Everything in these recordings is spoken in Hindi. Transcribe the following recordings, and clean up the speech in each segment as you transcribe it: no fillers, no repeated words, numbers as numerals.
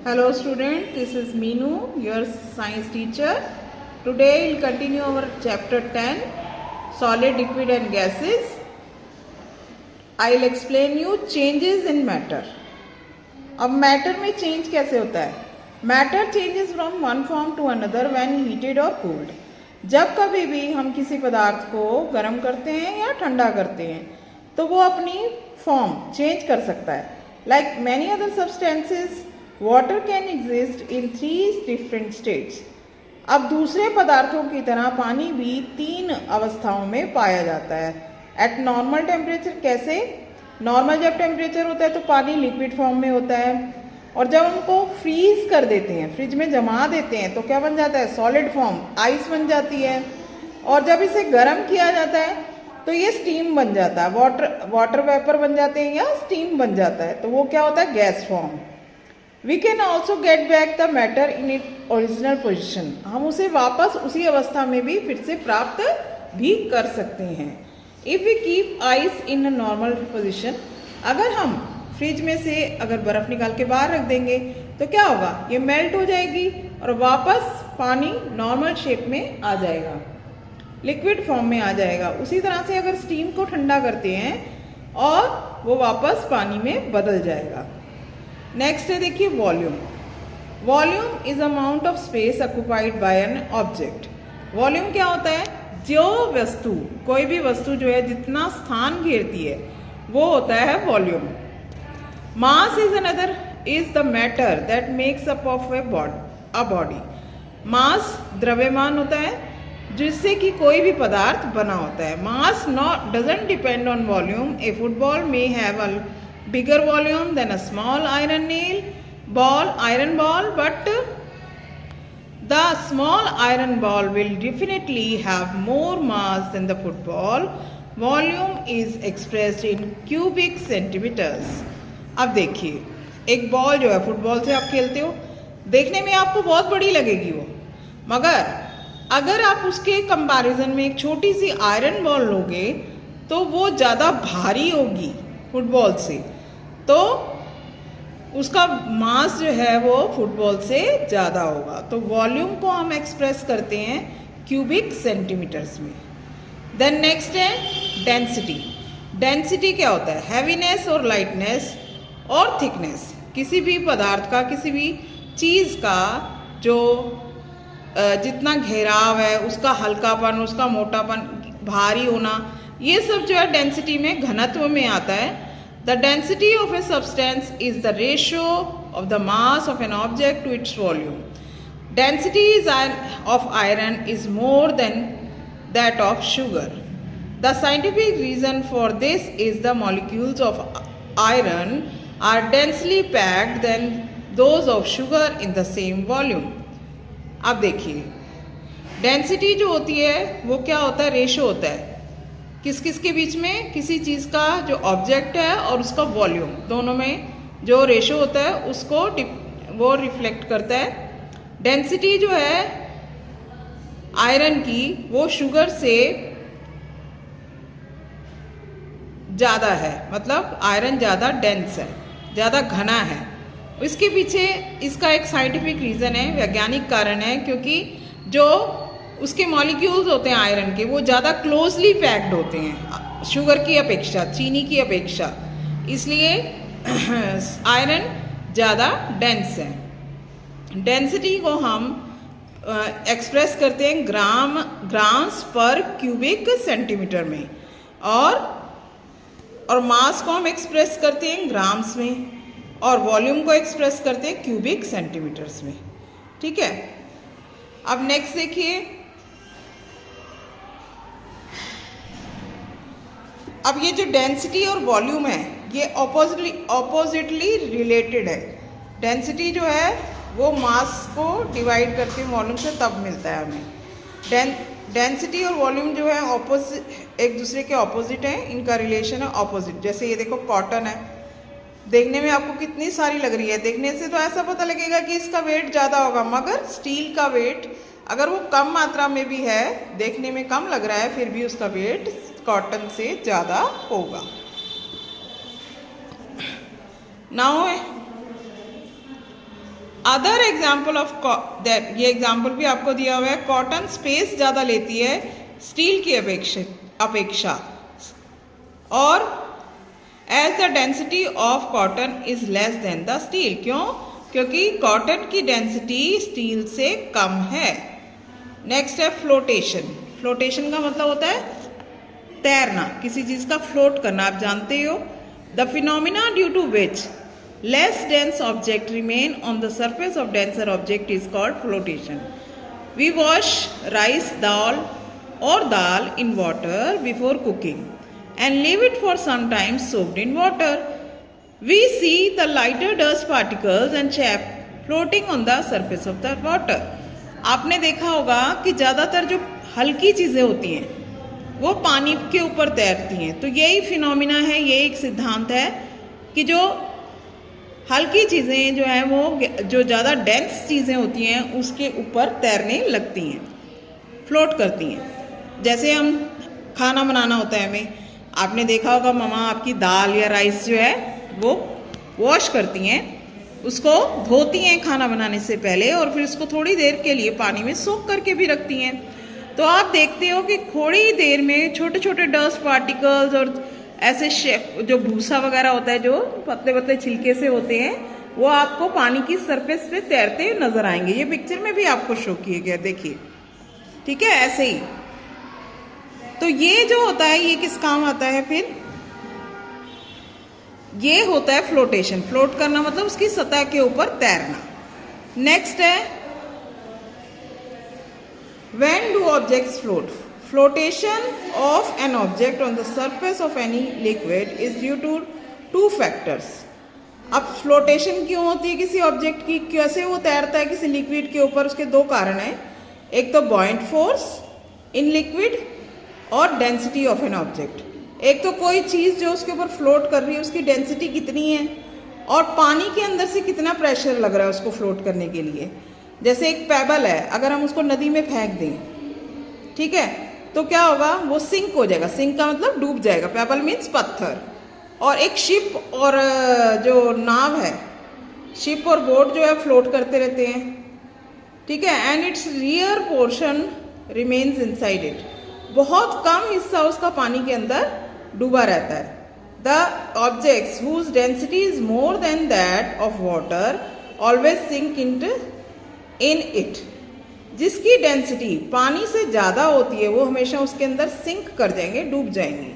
Hello student, this is Meenu, your science teacher. Today we'll continue our chapter 10, solid, liquid and gases. I'll explain you changes in matter. अब मैटर में चेंज कैसे होता है? Matter changes from one form to another when heated और कूल्ड. जब कभी भी हम किसी पदार्थ को गर्म करते हैं या ठंडा करते हैं तो वो अपनी फॉर्म चेंज कर सकता है. Like many other substances, water can exist in 3 different states. अब दूसरे पदार्थों की तरह पानी भी 3 अवस्थाओं में पाया जाता है. Eight normal temperature. कैसे? नॉर्मल जब टेम्परेचर होता है तो पानी लिक्विड फॉर्म में होता है, और जब हमको फ्रीज कर देते हैं, फ्रिज में जमा देते हैं, तो क्या बन जाता है? सॉलिड फॉर्म, आइस बन जाती है. और जब इसे गर्म किया जाता है तो ये स्टीम बन जाता है, वाटर वेपर बन जाते हैं या स्टीम बन जाता है, तो वो क्या होता है? Gas form. We can also get back the matter in it original position. हम उसे वापस उसी अवस्था में भी फिर से प्राप्त भी कर सकते हैं. If we keep ice in a normal position, अगर हम फ्रिज में से अगर बर्फ़ निकाल के बाहर रख देंगे तो क्या होगा? ये मेल्ट हो जाएगी और वापस पानी नॉर्मल शेप में आ जाएगा, लिक्विड फॉर्म में आ जाएगा. उसी तरह से अगर स्टीम को ठंडा करते हैं और वो वापस पानी में बदल जाएगा. नेक्स्ट है, देखिए volume. Volume is amount of space occupied by an object. Volume क्या होता है? जो वस्तु, कोई भी वस्तु जो है जितना स्थान घेरती है वो होता है volume. Mass is another is the matter that makes up of a body. Mass द्रव्यमान होता है जिससे कि कोई भी पदार्थ बना होता है. मास not doesn't depend on volume. A football may have a bigger volume than a small iron ball, but the small iron ball will definitely have more mass than the football. Volume is expressed in cubic centimeters. अब देखिए, एक बॉल जो है, फुटबॉल से आप खेलते हो, देखने में आपको बहुत बड़ी लगेगी वो, मगर अगर आप उसके कंपैरिजन में एक छोटी सी आयरन बॉल लोगे तो वो ज़्यादा भारी होगी फुटबॉल से, तो उसका मास जो है वो फुटबॉल से ज़्यादा होगा. तो वॉल्यूम को हम एक्सप्रेस करते हैं क्यूबिक सेंटीमीटर्स में. देन नेक्स्ट है डेंसिटी. डेंसिटी क्या होता है? हैवीनेस और लाइटनेस और थिकनेस. किसी भी पदार्थ का, किसी भी चीज़ का जो जितना घेराव है, उसका हल्कापन, उसका मोटापन, भारी होना, ये सब जो है डेंसिटी में, घनत्व में आता है. The density of a substance is the ratio of the mass of an object to its volume. Density of iron is more than that of sugar. The scientific reason for this is the molecules of iron are densely packed than those of sugar in the same volume. अब देखिए, डेंसिटी जो होती है वो क्या होता है? रेशो होता है किस किस के बीच में? किसी चीज़ का जो ऑब्जेक्ट है और उसका वॉल्यूम, दोनों में जो रेशो होता है उसको वो रिफ्लेक्ट करता है. डेंसिटी जो है आयरन की वो शुगर से ज़्यादा है, मतलब आयरन ज़्यादा डेंस है, ज़्यादा घना है. इसके पीछे इसका एक साइंटिफिक रीज़न है, वैज्ञानिक कारण है, क्योंकि जो उसके मॉलिक्यूल्स होते हैं आयरन के, वो ज़्यादा क्लोजली पैक्ड होते हैं शुगर की अपेक्षा, चीनी की अपेक्षा, इसलिए आयरन ज़्यादा डेंस है. डेंसिटी को हम एक्सप्रेस करते हैं ग्राम्स पर क्यूबिक सेंटीमीटर में, और मास को हम एक्सप्रेस करते हैं ग्राम्स में, और वॉल्यूम को एक्सप्रेस करते हैं क्यूबिक सेंटीमीटर्स में. ठीक है. अब नेक्स्ट देखिए, अब ये जो डेंसिटी और वॉल्यूम है ये ऑपोजिटली रिलेटेड है. डेंसिटी जो है वो मास को डिवाइड करके वॉल्यूम से तब मिलता है हमें. डेंसिटी और वॉल्यूम जो है एक दूसरे के ऑपोजिट हैं, इनका रिलेशन है ऑपोजिट. जैसे ये देखो, कॉटन है, देखने में आपको कितनी सारी लग रही है, देखने से तो ऐसा पता लगेगा कि इसका वेट ज़्यादा होगा, मगर स्टील का वेट अगर वो कम मात्रा में भी है, देखने में कम लग रहा है, फिर भी उसका वेट कॉटन से ज़्यादा होगा. Now other example of that, ये एग्जाम्पल भी आपको दिया हुआ है, कॉटन स्पेस ज़्यादा लेती है स्टील की अपेक्षा और as the density of cotton is less than the steel. क्यों? क्योंकि कॉटन की डेंसिटी स्टील से कम है। नेक्स्ट है फ्लोटेशन। फ्लोटेशन का मतलब होता है तैरना, किसी चीज़ का फ्लोट करना, आप जानते हो। The phenomena due to which less dense object remain on the surface of denser object is called flotation. We wash rice, dal in water before cooking and leave it for some time soaked in water. We see the lighter dust particles and chaff floating on the surface of the water. आपने देखा होगा कि ज़्यादातर जो हल्की चीज़ें होती हैं वो पानी के ऊपर तैरती हैं। तो यही फिनोमिना है, ये एक सिद्धांत है कि जो हल्की चीज़ें जो हैं वो जो ज़्यादा डेंस चीज़ें होती हैं उसके ऊपर तैरने लगती हैं, फ्लोट करती हैं। जैसे हम खाना बनाना होता है हमें, आपने देखा होगा मम्मा आपकी दाल या राइस जो है वो वॉश करती हैं, उसको धोती हैं खाना बनाने से पहले और फिर उसको थोड़ी देर के लिए पानी में सोख करके भी रखती हैं। तो आप देखते हो कि थोड़ी देर में छोटे छोटे डस्ट पार्टिकल्स और ऐसे जो भूसा वगैरह होता है जो पतले पतले छिलके से होते हैं वो आपको पानी की सरफेस पे तैरते हुए नजर आएंगे। ये पिक्चर में भी आपको शो किया गया, देखिए, ठीक है, ऐसे ही। तो ये जो होता है ये किस काम आता है? फिर ये होता है फ्लोटेशन। फ्लोट करना मतलब उसकी सतह के ऊपर तैरना। नेक्स्ट है when do objects float. Flotation of an object on the surface of any liquid is due to two factors. अब फ्लोटेशन क्यों होती है किसी ऑब्जेक्ट की, कैसे वो तैरता है किसी लिक्विड के ऊपर, उसके दो कारण हैं। एक तो बॉइंट फोर्स इन लिक्विड और डेंसिटी ऑफ एन ऑब्जेक्ट। एक तो कोई चीज़ जो उसके ऊपर फ्लोट कर रही है उसकी डेंसिटी कितनी है और पानी के अंदर से कितना प्रेशर लग रहा है उसको फ्लोट करने के लिए। जैसे एक पेबल है, अगर हम उसको नदी में फेंक दें, ठीक है, तो क्या होगा? वो सिंक हो जाएगा। सिंक का मतलब डूब जाएगा, पेबल मीन्स पत्थर। और एक शिप और जो नाव है, शिप और बोट जो है फ्लोट करते रहते हैं, ठीक है, and it's rear portion remains inside it. बहुत कम हिस्सा उसका पानी के अंदर डूबा रहता है। The objects whose density is more than that of water always sink in it. जिसकी डेंसिटी पानी से ज़्यादा होती है वो हमेशा उसके अंदर सिंक कर जाएंगे, डूब जाएंगे।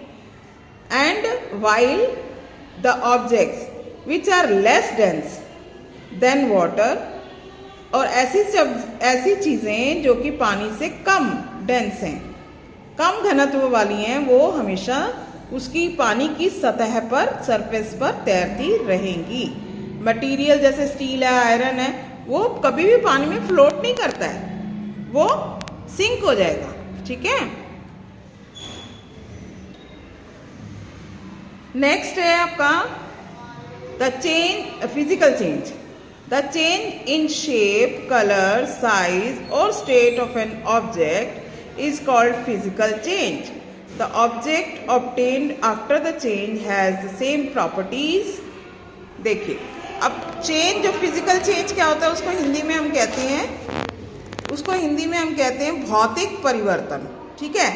And while the objects which are less dense than water, और ऐसी चीज़ें जो कि पानी से कम डेंस हैं, कम घनत्व वाली हैं, वो हमेशा उसकी पानी की सतह पर, सरफेस पर तैरती रहेंगी। मटेरियल जैसे स्टील है, आयरन है, वो कभी भी पानी में फ्लोट नहीं करता है, वो सिंक हो जाएगा, ठीक है। नेक्स्ट है आपका the change, physical change. The change in shape, colour, size और state of an object is called physical change. The object obtained after the change has the same properties. देखिए, अब चेंज, जो फिजिकल चेंज क्या होता है उसको हिंदी में हम कहते हैं भौतिक परिवर्तन, ठीक है।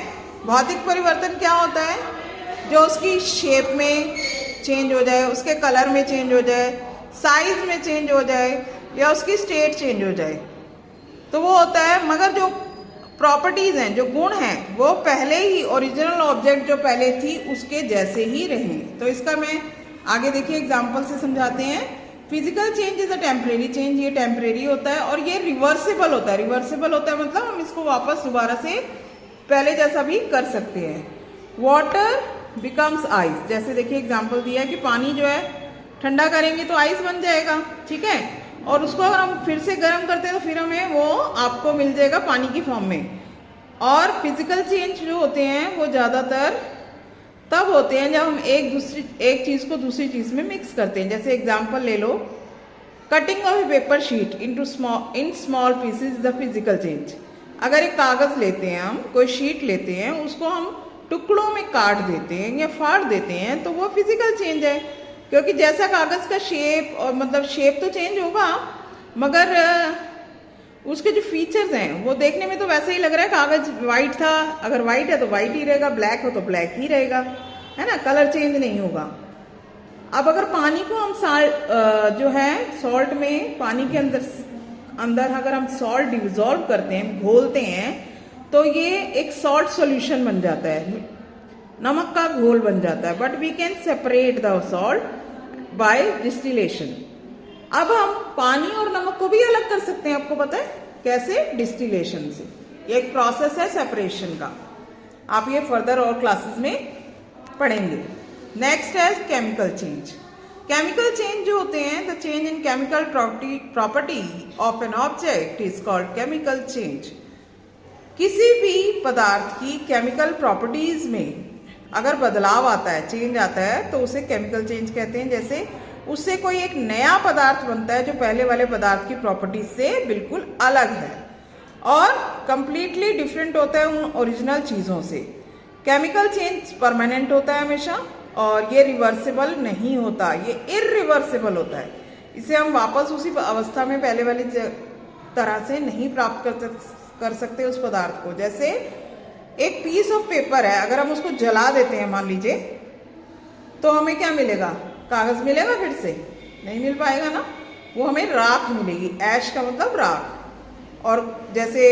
भौतिक परिवर्तन क्या होता है? जो उसकी शेप में चेंज हो जाए, उसके कलर में चेंज हो जाए, साइज में चेंज हो जाए या उसकी स्टेट चेंज हो जाए, तो वो होता है। मगर जो प्रॉपर्टीज़ हैं, जो गुण हैं, वो पहले ही ओरिजिनल ऑब्जेक्ट जो पहले थी उसके जैसे ही रहें। तो इसका मैं आगे देखिए एग्जाम्पल से समझाते हैं। Physical change is a temporary change, ये टेम्परेरी होता है और ये रिवर्सिबल होता है। रिवर्सिबल होता है मतलब हम इसको वापस दोबारा से पहले जैसा भी कर सकते हैं। वाटर बिकम्स आइस, जैसे देखिए एग्जाम्पल दिया है कि पानी जो है ठंडा करेंगे तो आइस बन जाएगा, ठीक है, और उसको अगर हम फिर से गर्म करते हैं तो फिर हमें वो आपको मिल जाएगा पानी की फॉर्म में। और फिजिकल चेंज जो होते हैं वो ज़्यादातर तब होते हैं जब हम एक चीज़ को दूसरी चीज़ में मिक्स करते हैं। जैसे एग्जाम्पल ले लो, cutting of a paper sheet in small pieces is the physical change. अगर एक कागज़ लेते हैं, हम कोई शीट लेते हैं, उसको हम टुकड़ों में काट देते हैं या फाड़ देते हैं, तो वो फिजिकल चेंज है। क्योंकि जैसा कागज़ का शेप, और मतलब शेप तो चेंज होगा मगर उसके जो फीचर्स हैं वो देखने में तो वैसे ही लग रहा है, कागज वाइट था, अगर वाइट है तो वाइट ही रहेगा, ब्लैक हो तो ब्लैक ही रहेगा, है ना, कलर चेंज नहीं होगा। अब अगर पानी को हम जो है सॉल्ट में, पानी के अंदर अगर हम सॉल्ट डिसॉल्व करते हैं, घोलते हैं, तो ये एक सॉल्ट सॉल्यूशन बन जाता है, नमक का घोल बन जाता है। But we can separate the salt by distillation. अब हम पानी और नमक को भी अलग कर सकते हैं, आपको पता है कैसे? डिस्टिलेशन से। ये एक प्रोसेस है सेपरेशन का, आप ये फर्दर और क्लासेस में पढ़ेंगे। नेक्स्ट है केमिकल चेंज। केमिकल चेंज जो होते हैं, the change in chemical property of an object is called chemical change. किसी भी पदार्थ की केमिकल प्रॉपर्टीज में अगर बदलाव आता है, चेंज आता है, तो उसे केमिकल चेंज कहते हैं। जैसे उससे कोई एक नया पदार्थ बनता है जो पहले वाले पदार्थ की प्रॉपर्टीज से बिल्कुल अलग है और कंप्लीटली डिफरेंट होता है उन ओरिजिनल चीजों से। केमिकल चेंज परमानेंट होता है हमेशा, और ये रिवर्सिबल नहीं होता, ये इरिवर्सिबल होता है। इसे हम वापस उसी अवस्था में पहले वाली तरह से नहीं प्राप्त कर सकते उस पदार्थ को। जैसे एक पीस ऑफ पेपर है, अगर हम उसको जला देते हैं मान लीजिए, तो हमें क्या मिलेगा? कागज मिलेगा? फिर से नहीं मिल पाएगा ना, वो हमें राख मिलेगी। ऐश का मतलब राख। और जैसे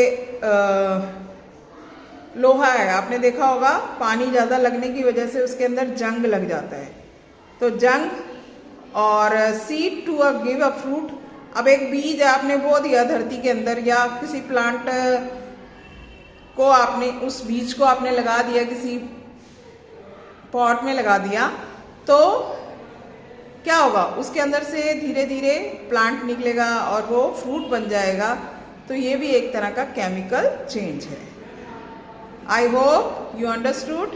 लोहा है, आपने देखा होगा पानी ज़्यादा लगने की वजह से उसके अंदर जंग लग जाता है, तो जंग। और seed to give a fruit, अब एक बीज आपने बो दिया धरती के अंदर, या किसी प्लांट को आपने, उस बीज को आपने लगा दिया किसी पॉट में लगा दिया, तो क्या होगा? उसके अंदर से धीरे धीरे प्लांट निकलेगा और वो फ्रूट बन जाएगा। तो ये भी एक तरह का केमिकल चेंज है। I hope you understood.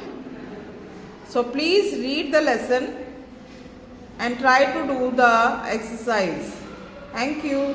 So please read the lesson and try to do the exercise. Thank you.